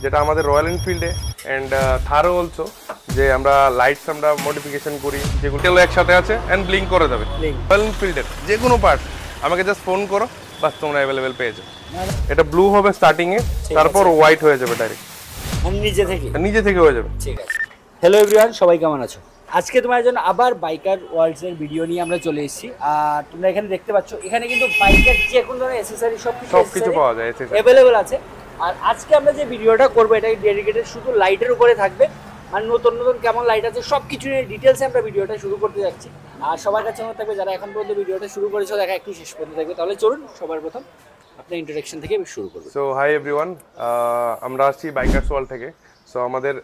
যেটা আমাদের royal এনফিল্ডে and থারও also, যে আমরা লাইটস আমরা মডিফিকেশন করি, যেগুলো একসাথে আছে অ্যান্ড ব্লিঙ্ক করে দেবে। রয়্যাল এনফিল্ডের যে কোনো পার্ট আমাকে জাস্ট ফোন করো, বাস তোমরা অ্যাভেলেবেল পেয়ে যাবে। এটা ব্লু হবে স্টার্টিংয়ে, তারপর হোয়াইট হয়ে যাবে ডাইরেক্ট, নিজে থেকে হয়ে যাবে। ঠিক আছে। হ্যালো এভরিওয়ান, সবাই কেমন আছো? আজকে তোমার জন্য আবার বাইকার ওয়ার্ল্ডস এর ভিডিও নিয়ে আমরা চলে এসেছি। আর তোমরা এখানে দেখতে পাচ্ছ, এখানে কিন্তু বাইকের যে কোনো ধরনের অ্যাকসেসরি সবকিছু পাওয়া যায়, অ্যাভেলেবেল আছে। আর আজকে আমরা যে ভিডিওটা করবো এটা ডেডিকেটেড শুধু লাইটের উপরে থাকবে। আর নতুন নতুন কেমন লাইট আছে সব কিছু নিয়ে ডিটেলসে আমরা ভিডিওটা শুরু করতে যাচ্ছি। আর সবার কাছে মনে থাকবে যারা এখন পর্যন্ত ভিডিওটা শুরু করেছো দেখা একটু শেষ পর্যন্ত থাকবে। তাহলে চলুন সবার প্রথম আপনার ইন্ট্রোডাকশন থেকে শুরু করবো। সো হাই এভরিওয়ান, আমরা আসছি বাইকার্স ওয়ার্ল্ড থেকে। সো আমাদের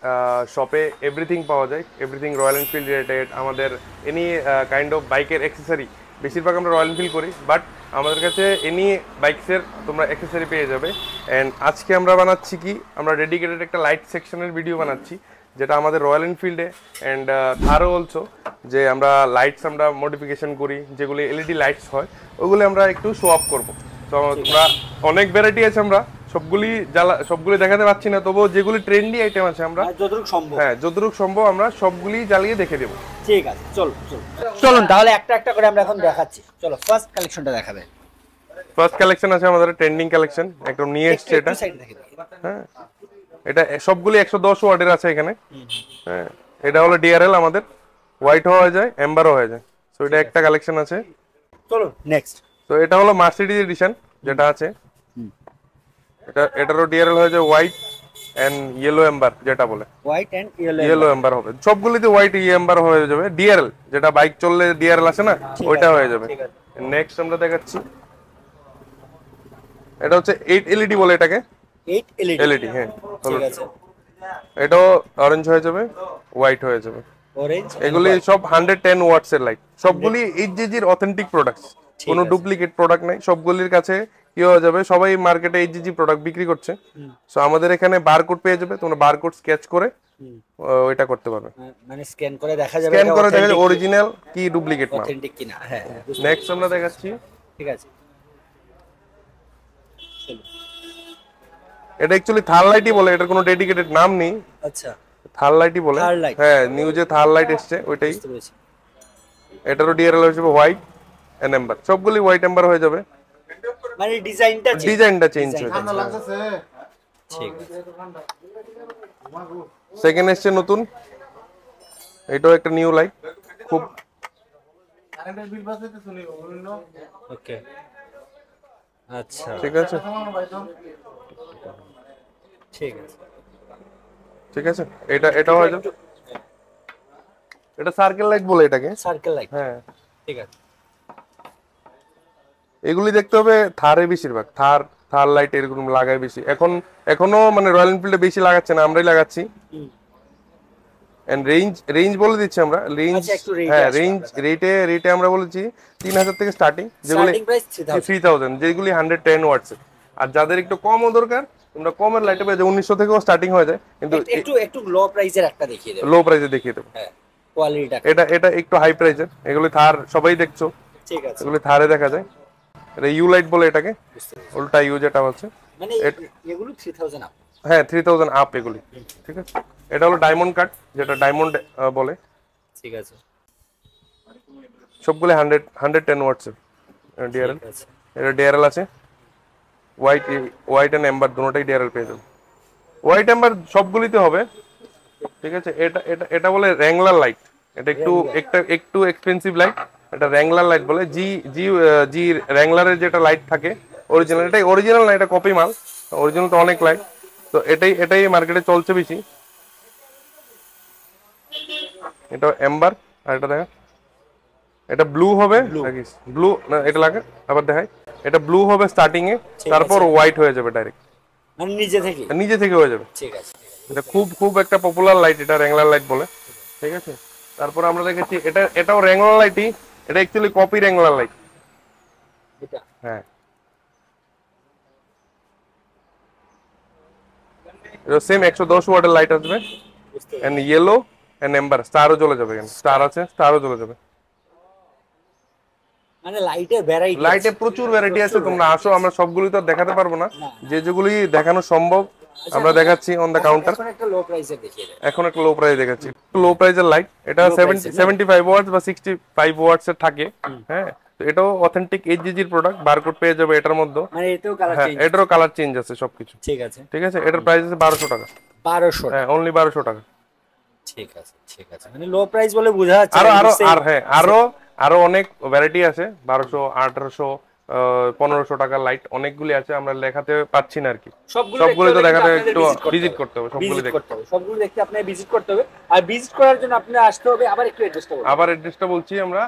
শপে এভরিথিং পাওয়া যায়, এভরিথিং রয়্যাল এনফিল্ড রিলেটেড। আমাদের এনি কাইন্ড অফ বাইকের অ্যাক্সেসরি, বেশিরভাগ আমরা রয়্যাল এনফিল্ড করি, বাট আমাদের কাছে এনি বাইকসের তোমরা অ্যাক্সেসরি পেয়ে যাবে। অ্যান্ড আজকে আমরা বানাচ্ছি কি, আমরা ডেডিকেটেড একটা লাইট সেকশনের ভিডিও বানাচ্ছি, যেটা আমাদের রয়্যাল এনফিল্ডে অ্যান্ড থারও অলসো, যে আমরা লাইটস আমরা মডিফিকেশন করি, যেগুলি এলইডি লাইটস হয়, ওগুলো আমরা একটু শো আপ করবো। তো তোমরা অনেক ভ্যারাইটি আছে, আমরা সবগুলি দেখাতে পাচ্ছি না, তবুও যেগুলি ট্রেন্ডি আইটেম আছে আমরা যতটুকু সম্ভব আমরা সবগুলি জ্বালিয়ে দেখে দেবো। ঠিক আছে, চলুন তাহলে একটা একটা করে আমরা এখন দেখাচ্ছি। চলো ফার্স্ট কালেকশনটা দেখাবে। ফার্স্ট কালেকশন আছে আমাদের ট্রেন্ডিং কালেকশন, একদম নিয়ে এসছে এটা। হ্যাঁ, এটা সবগুলি 110 ওয়াটের আছে এখানে। হ্যাঁ, এটা হলো ডিআরএল, আমাদের হোয়াইট হয়ে যায়, এম্বারও হয়ে যায়। সো এটা একটা কালেকশন আছে। চলো নেক্সট। তো এটা হলো মার্সিডিজ এডিশন যেটা আছে, এটারও ডিআরএল হয়ে যায় হোয়াইট এন্ড ইয়েলো এম্বার, যেটা বলে হোয়াইট এন্ড ইয়েলো এম্বার হবে। সবগুলিতে হোয়াইট এম্বার হয়ে যাবে। ডিআরএল যেটা বাইক চললে ডিআরএল আছে না, ওইটা হয়ে যাবে। নেক্সট আমরা দেখাচ্ছি, এটা হচ্ছে 8 এলইডি বলে এটাকে, 8 এলইডি। হ্যাঁ, ঠিক আছে। এটাও অরেঞ্জ হয়ে যাবে, হোয়াইট হয়ে যাবে। অরেঞ্জ, এগুলি সব 110 ওয়াটস এর লাইট, সবগুলি এইচজিজির অথেন্টিক প্রোডাক্টস, কোনো ডুপ্লিকেট প্রোডাক্ট নাই। সবগুলির কাছে কি হয়ে যাবে, সবাই মার্কেটে এইচজিজি প্রোডাক্ট বিক্রি করছে। সো আমাদের এখানে বারকোড পেয়ে যাবে, তোমরা বারকোড স্কেচ করে ওইটা করতে পারবে, মানে স্ক্যান করে দেখা যাবে অরিজিনাল কি ডুপ্লিকেট মাল, অথেন্টিক কিনা। হ্যাঁ, নেক্সট আমরা দেখাচ্ছি। ঠিক আছে, এটা অ্যাকচুয়ালি থার লাইটই বলে, এটার কোনো ডেডিকেটেড নাম নেই। আচ্ছা, থার লাইটই বলে। হ্যাঁ, নিউজে থার লাইট এসছে ওইটাই। এটারও ডিআরএল হিসেবে হোয়াইট এন্ড এম্বার, সবগুলি হোয়াইট এম্বার হয়ে যাবে, মানে ডিজাইনটা চেঞ্জ হয়ে যাবে। ঠিক আছে। সেকেন্ড এসছে নতুন, এটাও একটা নিউ লাইট, খুব ওকে। আচ্ছা, ঠিক আছে, ঠিক আছে। এটাও হয়ে যাবে, এটা সার্কেল লাইট বলে এটাকে, সার্কেল লাইট। হ্যাঁ, ঠিক আছে। এগুলি দেখতে হবে থারে, বেশিরভাগ থার লাইট এরকম লাগায় বেশি। এখনো মানে রয়্যাল এনফিল্ডে বেশি লাগাচ্ছে না, আমরাই লাগাচ্ছি। এন্ড রেঞ্জ বলে দিচ্ছি আমরা, রেঞ্জ। হ্যাঁ, রেটে আমরা বলেছি 3000 থেকে স্টার্টিং, যেগুলি 3000, যেগুলি 110 ওয়াটস। আর যাদের একটু কমও দরকার, তোমরা কমের লাইটে পেয়ে যাবে, 1900 থেকেও স্টার্টিং হয়ে যায়। কিন্তু একটু লো প্রাইসের একটা দেখিয়ে দেব, লো প্রাইসে দেখিয়ে দেব। হ্যাঁ, কোয়ালিটিটা এটা একটু হাই প্রাইসের। এগুলি থার সবাই দেখছো, ঠিক আছে, এগুলি থারে দেখা যায়। এটা ইউ লাইট বলে এটাকে, উল্টা ইউ যেটা হচ্ছে, মানে এগুলো 3000 আপ। হ্যাঁ, 3000 আপ এগুলি। ঠিক আছে, এটা হলো ডায়মন্ড কাট, যেটা ডায়মন্ড বলে। ঠিক আছে, সবগুলো 110 ওয়াটস ডিআরএল। এটা ডিআরএল আছে, হোয়াইট এন্ড এম্বার দুটোটাই ডিআরএল পেয়ে যাবে। হোয়াইট এম্বার সবগুলিতে হবে। ঠিক আছে, এটা বলে র্যাংলার লাইট। এটা একটু এক্সপেন্সিভ লাইট, এটা র্যাংলার লাইট বলে। জি র্যাংলারের যেটা লাইট থাকে অরিজিনাল, এটাই অরিজিনাল না, এটা কপি মাল। অরিজিনাল তো অনেক লাইট, তো এটাই মার্কেটে চলছে বেশি। এটা এম্বার, আর এটা দেখা, এটা ব্লু হবে, ব্লু না, এটা লাগে আবার দেখাই। এটা ব্লু হবে স্টার্টিং এ, তারপর হোয়াইট হয়ে যাবে ডাইরেক্ট, মানে নিজে থেকে হয়ে যাবে। ঠিক আছে, এটা খুব একটা পপুলার লাইট, এটা র্যাংলার লাইট বলে। ঠিক আছে, তারপর আমরা দেখেছি এটাও র্যাংলার লাইটই, এটা অ্যাকচুয়ালি কপি র্যাংলার লাইট এটা। হ্যাঁ, এটা সেম 110 ওয়াটের লাইট আসবে, এন্ড ইয়েলো এন্ড এম্বার, স্টারও চলে যাবে। এখানে স্টার আছে, স্টারও চলে যাবে। মানে লাইটে প্রচুর ভ্যারাইটি আছে, তোমরা আসো, আমরা সবগুলি তো দেখাতে পারবো না, যেগুলি দেখানো সম্ভব আমরা দেখাচ্ছি অন দ্য কাউন্টার। এখন একটা লো প্রাইসে দেখিয়ে দেন। এখন একটা লো প্রাইস দেখাচ্ছি, লো প্রাইসের লাইট। এটা 75 ওয়াটস বা 65 ওয়াটস এর থাকে। হ্যাঁ, তো এটাও অথেন্টিক এইচজিজির প্রোডাক্ট, বারকোড পেয়ে যাবে এটার মধ্যে। মানে এটাও কালার হ্যাঁ, চেঞ্জ। এটারও কালার চেঞ্জ আছে সবকিছু। ঠিক আছে, ঠিক আছে, এটার প্রাইস আছে 1200 টাকা। 1200। হ্যাঁ, অনলি 1200 টাকা। ঠিক আছে, ঠিক আছে, মানে লো প্রাইস বলে বোঝা যাচ্ছে। আরো অনেক ভ্যারাইটি আছে, 1200, 1800, 1500 টাকার লাইট অনেকগুলি আছে, আমরা দেখাতে পাচ্ছি না আর কি। সবগুলো তো দেখাতে একটু ভিজিট করতে হবে, সবগুলো দেখতে হবে, সবগুলো দেখতে আপনাকে ভিজিট করতে হবে। আর ভিজিট করার জন্য আপনি আসতে হবে। আবার একটু অ্যাড্রেসটা বলুন। আবার অ্যাড্রেসটা বলছি আমরা,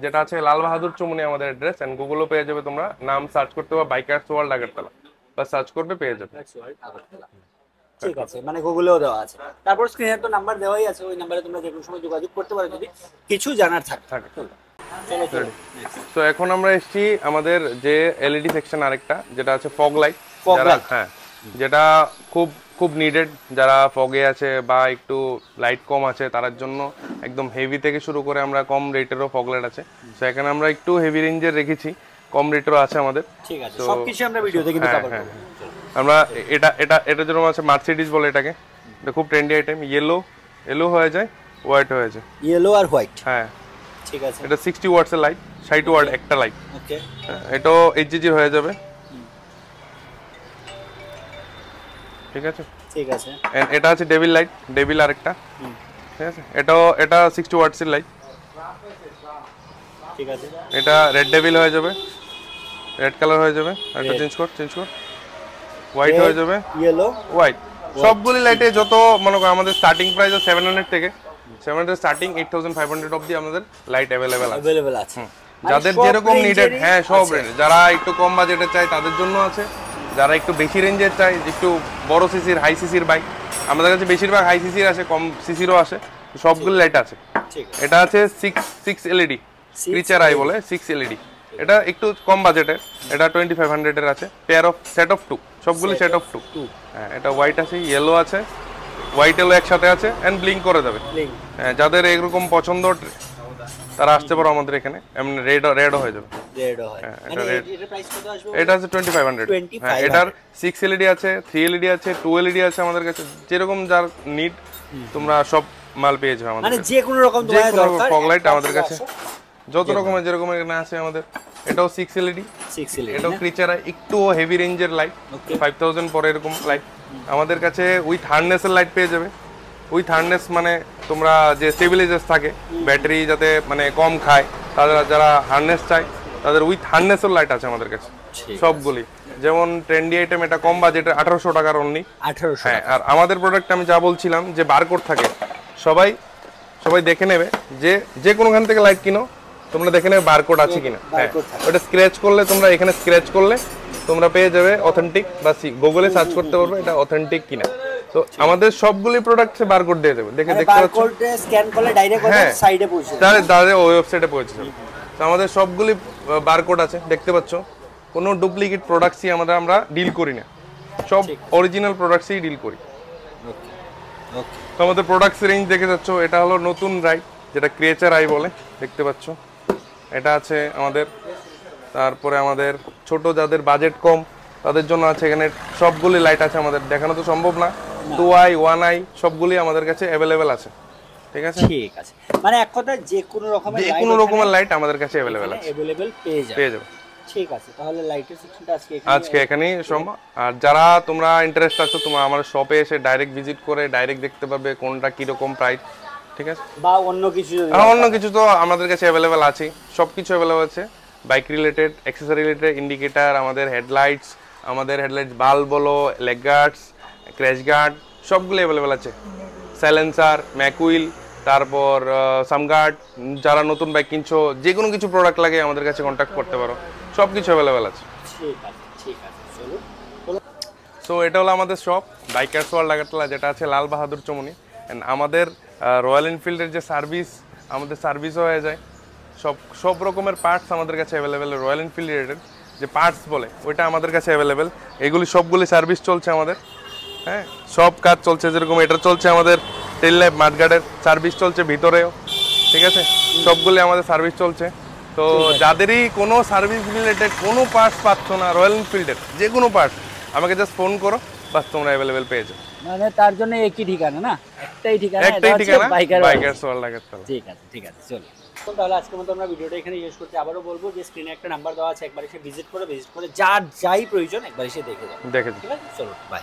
যেটা আছে লাল বাহাদুর চৌমুহনী আমাদের অ্যাড্রেস, এন্ড গুগলও পেয়ে যাবে, তোমরা নাম সার্চ করতে হবে বাইকার্স ওয়ার্ল্ড আগরতলা, বা সার্চ করবে পেয়ে যাবে। ঠিক আছে, মানে গুগলেও দেওয়া আছে। তারপর স্ক্রিনে তো নাম্বার দেওয়াই আছে, ওই নাম্বারে তোমরা যে কোনো সময় যোগাযোগ করতে পারো যদি কিছু জানার থাকে। চলো চলো। তো এখন আমরা এসেছি আমাদের যে এলইডি সেকশন আরেকটা, যেটা আছে ফগ লাইট। হ্যাঁ, যেটা খুব খুব নিডেড, যারা ফগে আছে বা একটু লাইট কম আছে তার জন্য। একদম হেভি থেকে শুরু করে আমরা কম রেটেরও ফগ লাইট আছে। তো এখানে আমরা একটু হেভি রেঞ্জের রেখেছি, কম রেটেরও আছে আমাদের। ঠিক আছে, সবকিছু আমরা ভিডিওতে কিন্তু কভার করব। আমরা এটা যেরকম আছে মার্সিডিজ বলে এটাকে, এটা খুব ট্রেন্ডি আইটেম। ইয়েলো হয়ে যায়, হোয়াইট হয়ে যায়। ইয়েলো আর হোয়াইট। হ্যাঁ, ঠিক আছে। এটা 60 ওয়াটস এর লাইট, 60 ওয়াট একটা লাইট। ওকে, এটাও এইচজিজি হয়ে যাবে। ঠিক আছে, ঠিক আছে। এন্ড এটা আছে ডেভিল লাইট, ডেভিল আরেকটা। ঠিক আছে, এটা 60 ওয়াটস এর লাইট। ঠিক আছে, এটা রেড ডেভিল হয়ে যাবে, রেড কালার হয়ে যাবে। এটা চেঞ্জ কর, হোয়াইট হয়ে যাবে, ইয়েলো, হোয়াইট। সবগুলি লাইটে যত মনে করো আমাদের স্টার্টিং প্রাইস 700 থেকে 700 স্টার্টিং 8500 অবধি আমাদের লাইট অ্যাভেলেবেল আছে। যাদের যেরকম নিডেড, হ্যাঁ সব রেঞ্জ। যারা একটু কম বাজেটে চায় তাদের জন্য আছে, যারা একটু বেশি রেঞ্জের চাই, একটু বড় সিসির হাই সিসির বাইক, আমাদের কাছে বেশিরভাগ হাই সিসির আছে, কম সিসিরও আছে, সবগুলো লাইট আছে। এটা আছে 6 এলইডি, ক্রিচার আই বলে 6 এলইডি। এটা একটু কম বাজেটের, এটা 2500 এর আছে। পেয়ার অফ সেট অফ 2, সবগুলো সেট অফ 2। হ্যাঁ, এটা হোয়াইট আছে, ইয়েলো আছে, হোয়াইট ইয়েলো একসাথে আছে, এন্ড ব্লিঙ্ক করে দেবে। হ্যাঁ, যাদের এরকম পছন্দ তারা আসতে পারো আমাদের এখানে, এমনি রেডও হয়ে যাবে। এটা আছে 2500। হ্যাঁ, এটার 6 এলইডি আছে, 3 এলইডি আছে, 2 এলইডি আছে আমাদের কাছে। যেরকম যার নিড তোমরা সব মাল পেয়ে যাবে আমাদের, মানে যে কোনো রকম তোমাদের দরকার ফগ লাইট আমাদের কাছে যত রকমের যেরকম এখানে আছে আমাদের। এটাও 6 এলইডি, এটাও ক্রিচার একটু হেভি রেঞ্জের লাইট, 5000 পরে এরকম লাইট আমাদের কাছে। উইথ হার্নেস এর লাইট পেয়ে যাবে। উইথ হার্নেস মানে তোমরা যে স্টেবিলাইজার থাকে, ব্যাটারি যাতে মানে কম খায়, তারা যারা হার্নেস চায় তাদের উইথ হার্নেসের লাইট আছে আমাদের কাছে সবগুলি। যেমন ট্রেন্ডি আইটেম, এটা কম বাজেটে 1800 টাকার অনলি। 1800। হ্যাঁ, আর আমাদের প্রোডাক্ট আমি যা বলছিলাম যে বারকোড থাকে, সবাই দেখে নেবে যে কোনোখান থেকে লাইট কিনো, তোমরা দেখে নেবে বারকোড আছে কিনা। হ্যাঁ, ওটা স্ক্র্যাচ করলে, তোমরা এখানে স্ক্র্যাচ করলে তোমরা পেয়ে যাবে অথেন্টিক, বা গুগলে সার্চ করতে পারবে এটা অথেন্টিক কিনা। তো আমাদের সবগুলি প্রোডাক্টে বারকোড দিয়ে দেবে, দেখতে পাচ্ছ। বারকোডে স্ক্যান করলে ডাইরেক্ট ওটা সাইডে পৌঁছে যাবে, তাদের ওয়েবসাইটে পৌঁছে যাবে। তো আমাদের সবগুলি বারকোড আছে, দেখতে পাচ্ছ। কোনো ডুপ্লিকেট প্রোডাক্টসই আমরা ডিল করি না, সব অরিজিনাল প্রোডাক্টসই ডিল করি। তো আমাদের প্রোডাক্টস রেঞ্জ দেখে যাচ্ছ, এটা হলো নতুন রাইড, যেটা ক্রিয়েচার আই বলে, দেখতে পাচ্ছ। এটা আছে আমাদের। তারপরে আমাদের ছোট যাদের বাজেট কম তাদের জন্য আছে এখানে সবগুলি লাইট আছে আমাদের, দেখানো তো সম্ভব না। 2i 1i সবগুলি আমাদের কাছে অ্যাভেলেবেল আছে। ঠিক আছে, মানে এক কথা যে কোনো রকমের লাইট আমাদের কাছে অ্যাভেলেবেল পেয়ে যাবে। ঠিক আছে, তাহলে লাইটের সেকশনটা আজকে এখানেই সম্ভব। আর যারা তোমরা ইন্টারেস্ট আছো, তোমরা আমার শপে এসে ডাইরেক্ট ভিজিট করে ডাইরেক্ট দেখতে পাবে কোনটা কিরকম প্রাইস। ঠিক আছে, বা অন্য কিছু তো আমাদের কাছে অ্যাভেলেবেল আছে, সবকিছু অ্যাভেলেবেল আছে। Bike related, accessory related, indicator, আমাদের হেডলাইটস বাল্ব বলো, লেগ গার্ডস, ক্র্যাশ গার্ড, সবগুলো অ্যাভেলেবেল আছে। সাইলেন্সার, ম্যাকুইল, তারপর সামগার্ড। যারা নতুন বাইক কিনছো, যে কোনো কিছু প্রোডাক্ট লাগে আমাদের কাছে কন্ট্যাক্ট করতে পারো, সব কিছু অ্যাভেলেবেল আছে। সো এটা হলো আমাদের শপ, বাইকার্স ওয়ার্ল্ড আগরতলা, যেটা আছে লাল বাহাদুর চৌমুহনী। অ্যান্ড আমাদের রয়্যাল এনফিল্ডের যে সার্ভিস, আমাদের সার্ভিসও হয়ে যায়। সব রকমের পার্টস আমাদের কাছে অ্যাভেলেবেল। রয়্যাল এনফিল্ড রিলেটেড যে পার্টস বলে, ওইটা আমাদের কাছে অ্যাভেলেবেল। এগুলি সবগুলি সার্ভিস চলছে আমাদের। হ্যাঁ, সব কাজ চলছে। যেরকম এটা চলছে আমাদের টেল ল্যাম্প মাডগার্ডের সার্ভিস চলছে ভিতরেও। ঠিক আছে, সবগুলি আমাদের সার্ভিস চলছে। তো যাদেরই কোনো সার্ভিস রিলেটেড কোনো পার্টস পাচ্ছ না রয়্যাল এনফিল্ডের যে কোনো পার্টস, আমাকে জাস্ট ফোন করো, বাস তোমরা অ্যাভেলেবেল পেয়ে যাও। মানে তার জন্য একই ঠিকানা না, একটাই ঠিকানা, একটাই ঠিকানা, বাইকার ওয়ার্ল্ড আগারতলা। ঠিক আছে চলো। তাহলে আজকের মতো আমরা ভিডিওটা এখানে শেষ করতে, আবারও বলবো যে স্ক্রিনে একটা নাম্বার দেওয়া আছে, একবার এসে ভিজিট করে যার যাই প্রয়োজন একবার এসে দেখে যাও। দেখে ঠিক আছে, চলো বাই।